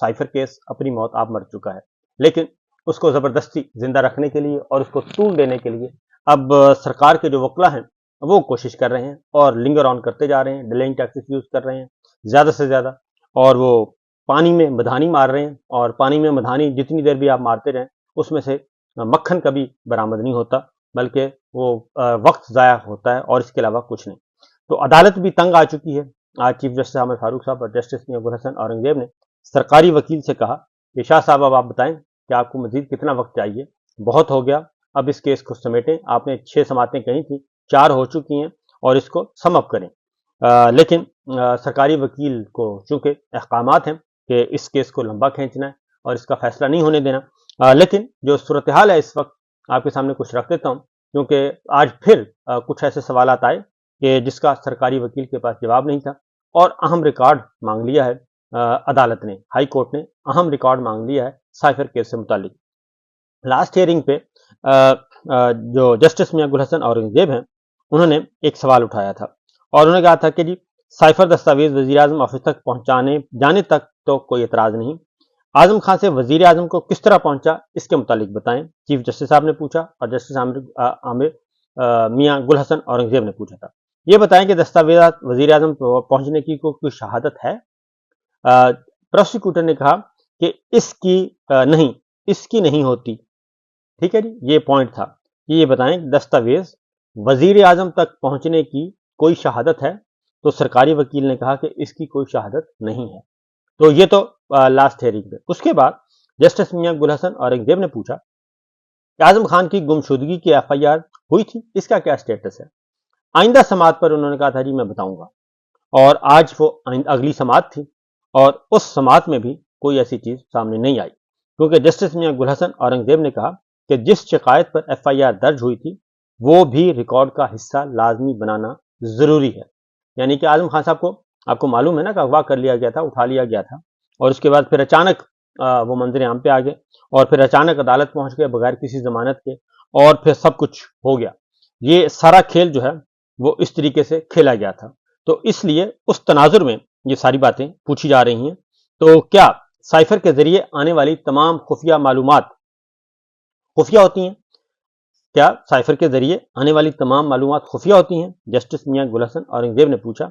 Cipher case अपनी मौत आप मर चुका है, लेकिन उसको जबरदस्ती जिंदा रखने के लिए और उसको तूल देने के लिए अब सरकार के जो वकला हैं वो कोशिश कर रहे हैं और लिंगर ऑन करते जा रहे हैं, डिलेइंग टैक्टिक्स यूज कर रहे हैं ज्यादा से ज्यादा, और वो पानी में मधानी मार रहे हैं। और पानी में मधानी जितनी देर भी आप मारते रहें उसमें से मक्खन कभी बरामद नहीं होता, बल्कि वो वक्त ज़ाया होता है और इसके अलावा कुछ नहीं। तो अदालत भी तंग आ चुकी है। आज चीफ जस्टिस आमिर फारूक साहब और जस्टिस मियां गुल हसन औरंगजेब ने सरकारी वकील से कहा कि शाह साहब अब आप बताएं कि आपको मजीद कितना वक्त चाहिए, बहुत हो गया, अब इस केस को समेटें। आपने 6 समातें कही थी, 4 हो चुकी हैं और इसको सम अप करें। लेकिन सरकारी वकील को चूंकि अहकामात हैं कि इस केस को लंबा खींचना है और इसका फैसला नहीं होने देना, लेकिन जो सूरत हाल है इस वक्त आपके सामने कुछ रख देता हूं, क्योंकि आज फिर कुछ ऐसे सवाल आए कि जिसका सरकारी वकील के पास जवाब नहीं था और अहम रिकॉर्ड मांग लिया है अदालत ने, हाई कोर्ट ने अहम रिकॉर्ड मांग लिया है साइफर केस से मुतालिक। लास्ट हियरिंग पे जो जस्टिस मियां गुल हसन औरंगजेब हैं उन्होंने एक सवाल उठाया था और उन्होंने कहा था कि जी साइफर दस्तावेज वजीर आजम ऑफिस तक पहुंचाने जाने तक तो कोई एतराज नहीं, आजम खान से वजीर आजम को किस तरह पहुंचा इसके मुतालिक बताएं। चीफ जस्टिस साहब ने पूछा और जस्टिस आमिर मियां गुल हसन औरंगजेब ने पूछा था, ये बताएं कि दस्तावेजात वजीर आजम पहुंचने की कोई शहादत है। प्रोसिक्यूटर ने कहा कि इसकी नहीं होती। ठीक है जी, ये पॉइंट था कि ये बताएं दस्तावेज वजीर आजम तक पहुंचने की कोई शहादत है, तो सरकारी वकील ने कहा कि इसकी कोई शहादत नहीं है। तो ये तो लास्ट हियरिंग पे। उसके बाद जस्टिस मियां गुल हसन औरंगजेब ने पूछा कि आजम खान की गुमशुदगी की FIR हुई थी, इसका क्या स्टेटस है। आइंदा समात पर उन्होंने कहा था जी मैं बताऊंगा, और आज वो अगली समात थी और उस समात में भी कोई ऐसी चीज सामने नहीं आई, क्योंकि जस्टिस मियां गुल हसन औरंगजेब ने कहा कि जिस शिकायत पर FIR दर्ज हुई थी वो भी रिकॉर्ड का हिस्सा लाजमी बनाना जरूरी है। यानी कि आजम खान साहब को, आपको मालूम है ना, कि अगवा कर लिया गया था, उठा लिया गया था और उसके बाद फिर अचानक वो मंजर आम पे आ गए और फिर अचानक अदालत पहुंच गए बगैर किसी जमानत के और फिर सब कुछ हो गया। ये सारा खेल जो है वो इस तरीके से खेला गया था। तो इसलिए उस तनाजुर में ये सारी बातें पूछी जा रही हैं। तो क्या साइफर के जरिए आने वाली तमाम खुफिया मालूमात खुफिया होती हैं? क्या साइफर के जरिए आने वाली तमाम मालूमात खुफिया होती हैं? जस्टिस मियां गुल हसन औरंगजेब ने पूछा।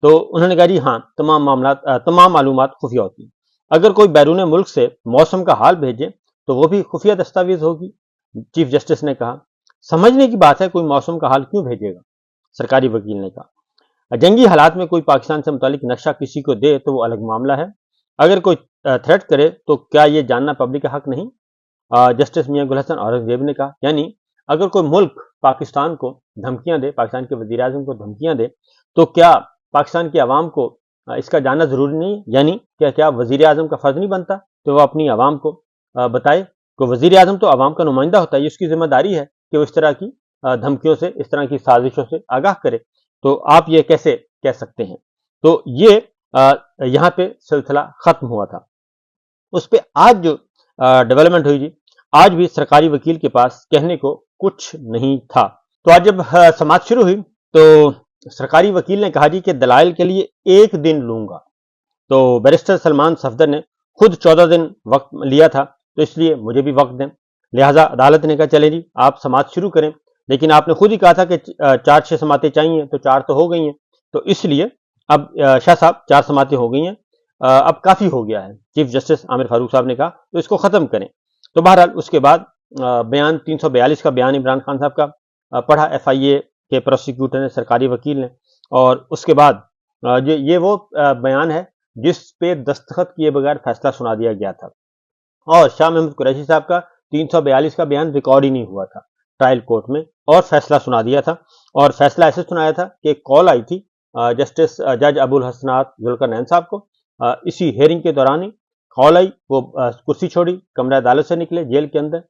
तो उन्होंने कहा जी हाँ, तमाम मालूमात खुफिया होती हैं। अगर कोई बैरून मुल्क से मौसम का हाल भेजे तो वो भी खुफिया दस्तावेज होगी। चीफ जस्टिस ने कहा समझने की बात है, कोई मौसम का हाल क्यों भेजेगा। सरकारी वकील ने कहा जंगी हालात में कोई पाकिस्तान से मुतालिक नक्शा किसी को दे तो वो अलग मामला है, अगर कोई थ्रेट करे तो क्या ये जानना पब्लिक का हक नहीं। जस्टिस मियां गुल हसन औरंगजेब ने कहा यानी अगर कोई मुल्क पाकिस्तान को धमकियां दे, पाकिस्तान के वजीर आजम को धमकियां दे, तो क्या पाकिस्तान की आवाम को इसका जानना जरूरी नहीं? यानी क्या वजीर आजम का फर्ज नहीं बनता तो वह अपनी आवाम को बताए कि वजीर आजम तो आवाम का नुमाइंदा होता है, ये उसकी जिम्मेदारी है कि वो इस तरह की धमकियों से, इस तरह की साजिशों से आगाह करे। तो आप ये कैसे कह सकते हैं? तो ये यहाँ पे सिलसिला खत्म हुआ था। उस पर आज जो डेवलपमेंट हुई जी, आज भी सरकारी वकील के पास कहने को कुछ नहीं था। तो आज जब समात शुरू हुई तो सरकारी वकील ने कहा जी कि दलाइल के लिए 1 दिन लूंगा। तो बैरिस्टर सलमान सफदर ने खुद 14 दिन वक्त लिया था, तो इसलिए मुझे भी वक्त दें। लिहाजा अदालत ने कहा चले जी आप समात शुरू करें, लेकिन आपने खुद ही कहा था कि 4-6 समातें चाहिए, तो 4 तो हो गई हैं, तो इसलिए अब शाह साहब 4 समातें हो गई हैं, अब काफी हो गया है। चीफ जस्टिस आमिर फारूक साहब ने कहा तो इसको खत्म करें। तो बहरहाल उसके बाद बयान 342 का बयान इमरान खान साहब का पढ़ा FIA के प्रोसिक्यूटर ने, सरकारी वकील ने, और उसके बाद ये वो बयान है जिस पे दस्तखत किए बगैर फैसला सुना दिया गया था। और शाह महमूद कुरैशी साहब का 342 का बयान रिकॉर्ड ही नहीं हुआ था ट्रायल कोर्ट में, और फैसला सुना दिया था। और फैसला ऐसे सुनाया था कि कॉल आई थी जस्टिस जज अबुल हसनात जुल्करनैन साहब को, इसी हेयरिंग के दौरान ही कॉल आई, वो कुर्सी छोड़ी, कमरा अदालत से निकले, जेल के अंदर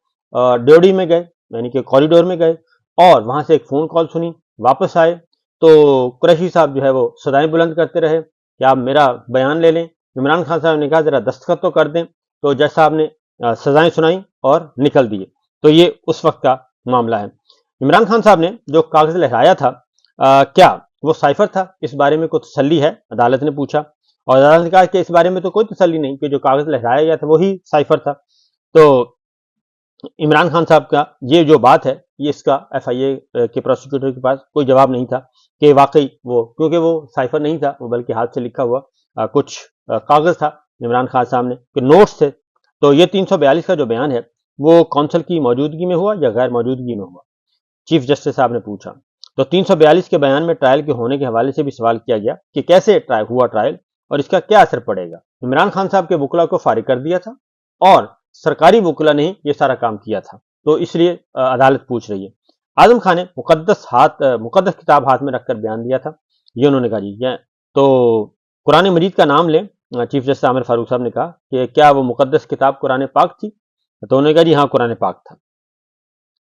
ड्योडी में गए, यानी कि कॉरिडोर में गए, और वहां से एक फोन कॉल सुनी, वापस आए तो कुरैशी साहब जो है वो सदाएं बुलंद करते रहे कि आप मेरा बयान ले लें। इमरान खान साहब ने कहा जरा दस्तखत तो कर दें, तो जज साहब ने सजाएं सुनाई और निकल दिए। तो ये उस वक्त का मामला है। इमरान खान साहब ने जो कागज लहराया था क्या वो साइफर था, इस बारे में कोई तसल्ली है, अदालत ने पूछा। اور عدالت نے کہا کہ اس بارے میں تو کوئی تسلی نہیں کہ جو کاغذ لہرایا گیا تھا وہی سائفر تھا. تو عمران خان صاحب کا یہ جو بات ہے یہ اس کا ایف آئی اے کے پروسیکیوٹر کے پاس کوئی جواب نہیں تھا کہ واقعی وہ، کیونکہ وہ سائفر نہیں تھا وہ بلکہ ہاتھ سے لکھا ہوا کچھ کاغذ تھا عمران خان صاحب نے کہ نوٹس تھے. تو یہ 342 کا جو بیان ہے وہ کونسل کی موجودگی میں ہوا یا غیر موجودگی میں ہوا، چیف جسٹس صاحب نے پوچھا. تو 342 کے بیان میں ٹرائل کے ہونے کے حوالے سے بھی سوال کیا گیا کہ کیسے ہوا ٹرائل اور اس کا کیا اثر پڑے گا. عمران خان صاحب کے وکلا کو فارغ کر دیا تھا اور سرکاری وکلا نے یہ سارا کام کیا تھا، تو اس لیے عدالت پوچھ رہی ہے. اعظم خان نے مقدس کتاب ہاتھ میں رکھ کر بیان دیا تھا. یہ انہوں نے کہا جی تو قرآن مجید کا نام لیں. چیف جسٹس عامر فاروق صاحب نے کہا کہ کیا وہ مقدس کتاب قرآن پاک تھی؟ تو انہوں نے کہا جی ہاں قرآن پاک تھا.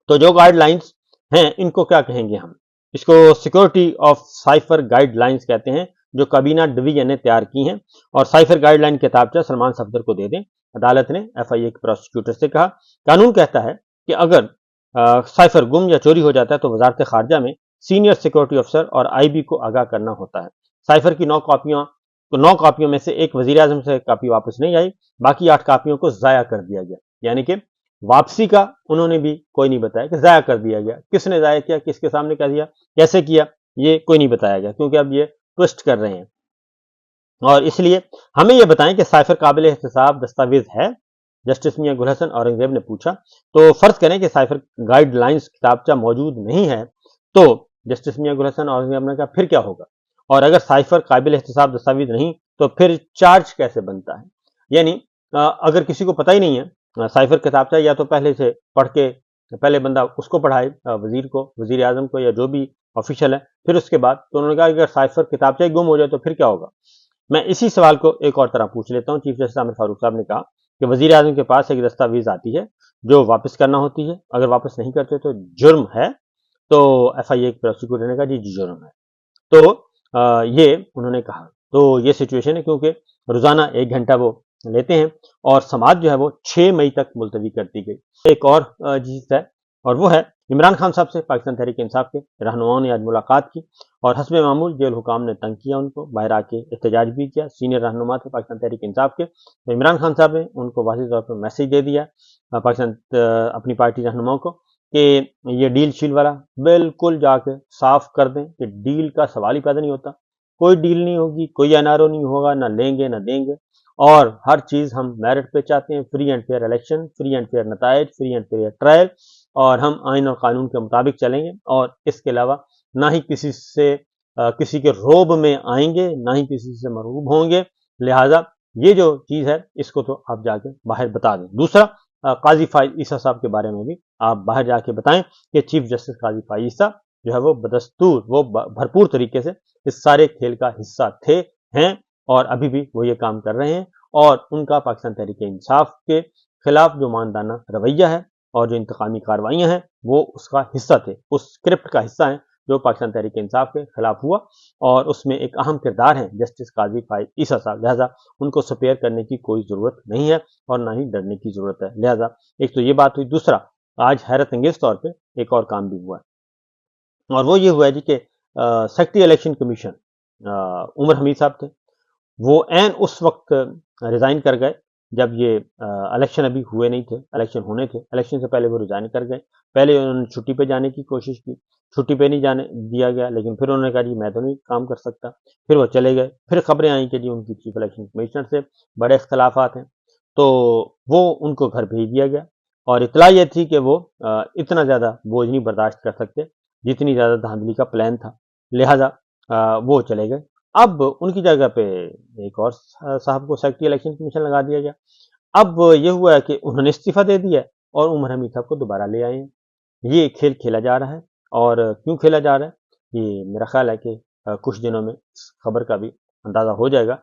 تو جو گائیڈ لائنز ہیں ان کو کیا کہیں گے ہم؟ اس کو security of cipher guide lines کہتے ہیں، جو کابینہ ڈویژن نے تیار کی ہیں، اور سائفر گائیڈ لائن کتابچہ سلمان صفدر کو دے دیں. عدالت نے ایف آئی اے کے پروسیکیوٹر سے کہا قانون کہتا ہے کہ اگر سائفر گم یا چوری ہو جاتا ہے تو وزارت خارجہ میں سینئر سیکورٹی افسر اور آئی بی کو آگاہ کرنا ہوتا ہے. سائفر کی 9 کاپیوں میں سے ایک وزیر اعظم سے کاپی واپس نہیں آئی، باقی 8 کاپیوں کو ضائع کر دیا گیا. یعنی کہ واپسی کا انہوں نے بھی کوئی نہیں بتایا کہ ضائع کر دیا گیا. کس نے ضائع کیا، کس کے سامنے کر دیا، کیسے کیا، یہ کوئی نہیں بتایا گیا، کیونکہ اب یہ ٹوسٹ کر رہے ہیں. اور اس لیے ہمیں یہ بتائیں کہ سائفر قابل احتساب دستاویز ہے؟ جسٹس میاں گل حسن اورنگزیب نے پوچھا. تو فرض کریں کہ سائفر گائیڈ لائنز کتابچہ موجود نہیں ہے، تو جسٹس میاں گل حسن اورنگزیب نے کہا پھر کیا ہوگا؟ اور اگر سائفر قابل احتساب دستاویز نہیں تو پھر چارج کیسے بنتا ہے؟ یعنی اگر کسی کو پتہ ہی نہیں ہے سائفر کتابچہ، یا تو پہلے سے پڑھ کے پہلے بندہ اس کو پڑھائے، وزیر کو، وزیر اعظم کو، یا جو بھی آفیشل ہے، پھر اس کے بعد. تو انہوں نے کہا اگر سائفر کتابچہ ہی گم ہو جائے تو پھر کیا ہوگا؟ میں اسی سوال کو ایک اور طرح پوچھ لیتا ہوں. چیف جسٹس عامر فاروق صاحب نے کہا کہ وزیر اعظم کے پاس ایک دستاویز آتی ہے جو واپس کرنا ہوتی ہے، اگر واپس نہیں کرتے تو جرم ہے. تو ایف آئی اے کے پروسیکیوٹر نے کہا جی جرم ہے. تو یہ انہوں نے کہا تو یہ سچویشن ہے کیونکہ روزانہ 1 گھنٹہ وہ لیتے ہیں اور سماعت جو ہے وہ 6 مئی تک ملتوی کر دی گئی. ایک اور چیز ہے اور وہ ہے عمران خان صاحب سے پاکستان تحریک انصاف کے رہنماؤں نے آج ملاقات کی اور حسب معمول جیل حکام نے تنگ کیا ان کو، باہر آ کے احتجاج بھی کیا. سینئر رہنما تھے پاکستان تحریک انصاف کے، تو عمران خان صاحب نے ان کو واضح طور پر میسج دے دیا پاکستان اپنی پارٹی رہنماؤں کو کہ یہ ڈیل شیل والا بالکل جا کے صاف کر دیں کہ ڈیل کا سوال ہی پیدا نہیں ہوتا. کوئی ڈیل نہیں ہوگی، کوئی این آر او نہیں ہوگا، نہ لیں گے نہ دیں گے، اور ہر چیز ہم میرٹ پہ چاہتے ہیں. Free and fair election, free and fair نتائج، فری اینڈ فیئر ٹرائل، اور ہم آئین اور قانون کے مطابق چلیں گے، اور اس کے علاوہ نہ ہی کسی کے روب میں آئیں گے، نہ ہی کسی سے مرعوب ہوں گے. لہٰذا یہ جو چیز ہے اس کو تو آپ جا کے باہر بتا دیں. دوسرا قاضی فائز عیسیٰ صاحب کے بارے میں بھی آپ باہر جا کے بتائیں کہ چیف جسٹس قاضی فائز عیسیٰ جو ہے وہ بدستور، وہ بھرپور طریقے سے اس سارے کھیل کا حصہ ہیں اور ابھی بھی وہ یہ کام کر رہے ہیں، اور ان کا پاکستان تحریک انصاف کے خلاف جو ماندانہ رویہ ہے اور جو انتقامی کارروائیاں ہیں وہ اس کا حصہ تھے، اس اسکرپٹ کا حصہ ہیں جو پاکستان تحریک انصاف کے خلاف ہوا، اور اس میں ایک اہم کردار ہے جسٹس قاضی فائز عیسیٰ صاحب. لہٰذا ان کو سپیئر کرنے کی کوئی ضرورت نہیں ہے اور نہ ہی ڈرنے کی ضرورت ہے. لہٰذا ایک تو یہ بات ہوئی. دوسرا آج حیرت انگیز طور پہ ایک اور کام بھی ہوا ہے، اور وہ یہ ہوا ہے جی کہ سیکریٹری الیکشن کمیشن عمر حمید صاحب تھے، وہ عین اس وقت ریزائن کر گئے جب یہ الیکشن ابھی ہوئے نہیں تھے، الیکشن ہونے تھے. الیکشن سے پہلے وہ ریزائن کر گئے. پہلے انہوں نے چھٹی پہ جانے کی کوشش کی، چھٹی پہ نہیں جانے دیا گیا، لیکن پھر انہوں نے کہا جی میں تو نہیں کام کر سکتا. پھر وہ چلے گئے. پھر خبریں آئیں کہ جی ان کی چیف الیکشن کمشنر سے بڑے اختلافات ہیں، تو وہ ان کو گھر بھیج دیا گیا. اور اطلاع یہ تھی کہ وہ اتنا زیادہ بوجھ نہیں برداشت کر سکتے جتنی زیادہ دھاندلی کا پلان تھا، لہٰذا وہ چلے گئے. اب ان کی جگہ پہ ایک اور صاحب کو سیکریٹری الیکشن کمیشن لگا دیا گیا. اب یہ ہوا ہے کہ انہوں نے استعفیٰ دے دیا اور عمر حمید صاحب کو دوبارہ لے آئے ہیں. یہ کھیل کھیلا جا رہا ہے، اور کیوں کھیلا جا رہا ہے یہ میرا خیال ہے کہ کچھ دنوں میں اس خبر کا بھی اندازہ ہو جائے گا